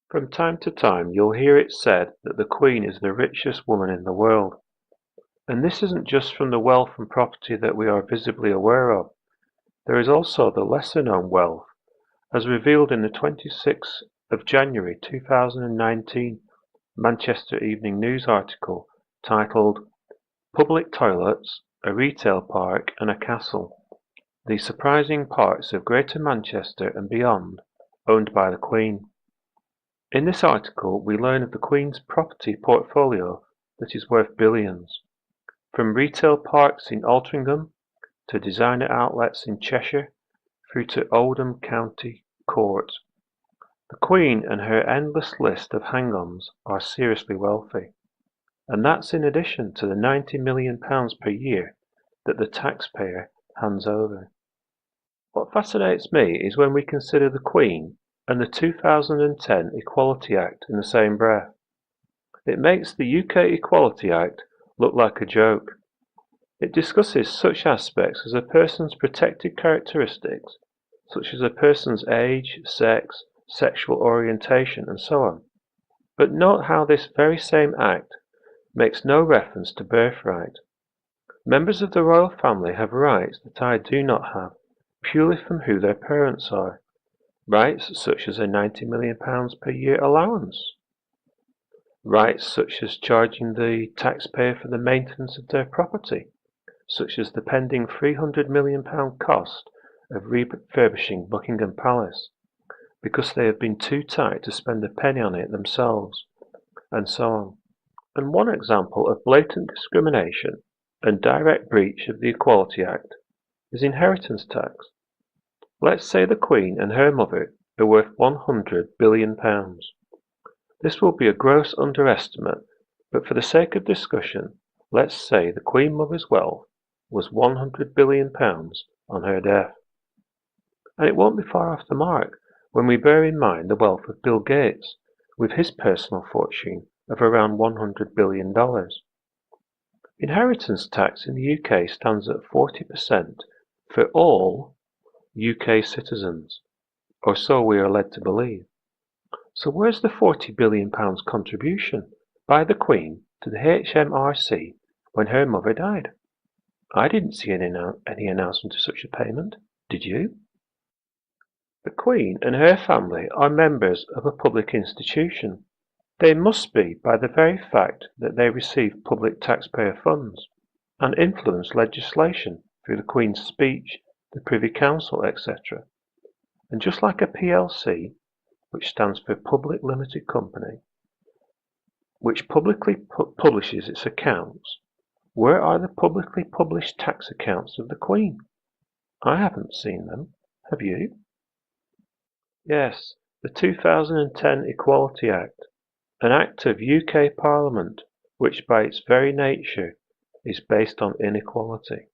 From time to time you'll hear it said that the Queen is the richest woman in the world. And this isn't just from the wealth and property that we are visibly aware of. There is also the lesser known wealth, as revealed in the 26th of January 2019 Manchester Evening News article titled "Public Toilets, a Retail Park and a Castle: The Surprising Parts of Greater Manchester and Beyond, Owned by the Queen." In this article we learn of the Queen's property portfolio that is worth billions, from retail parks in Altrincham to designer outlets in Cheshire through to Oldham County Court. The Queen and her endless list of hang-ons are seriously wealthy, and that's in addition to the £90 million per year that the taxpayer hands over. What fascinates me is when we consider the Queen and the 2010 Equality Act in the same breath. It makes the UK Equality Act look like a joke. It discusses such aspects as a person's protected characteristics, such as a person's age, sex, sexual orientation, and so on. But note how this very same Act makes no reference to birthright. Members of the royal family have rights that I do not have, purely from who their parents are. Rights such as a £90 million per year allowance. Rights such as charging the taxpayer for the maintenance of their property, such as the pending £300 million cost of refurbishing Buckingham Palace, because they have been too tight to spend a penny on it themselves, and so on. And one example of blatant discrimination and direct breach of the Equality Act is inheritance tax. Let's say the Queen and her mother are worth £100 billion. This will be a gross underestimate, but for the sake of discussion, let's say the Queen Mother's wealth was £100 billion on her death. And it won't be far off the mark when we bear in mind the wealth of Bill Gates, with his personal fortune of around $100 billion. Inheritance tax in the UK stands at 40% for all UK citizens, or so we are led to believe. So where's the £40 billion contribution by the Queen to the HMRC when her mother died? I didn't see any announcement of such a payment. Did you? The Queen and her family are members of a public institution. They must be by the very fact that they receive public taxpayer funds and influence legislation through the Queen's speech, the Privy Council, etc. And just like a PLC, which stands for Public Limited Company, which publicly publishes its accounts, where are the publicly published tax accounts of the Queen? I haven't seen them. Have you? Yes, the 2010 Equality Act, an act of UK Parliament which by its very nature is based on inequality.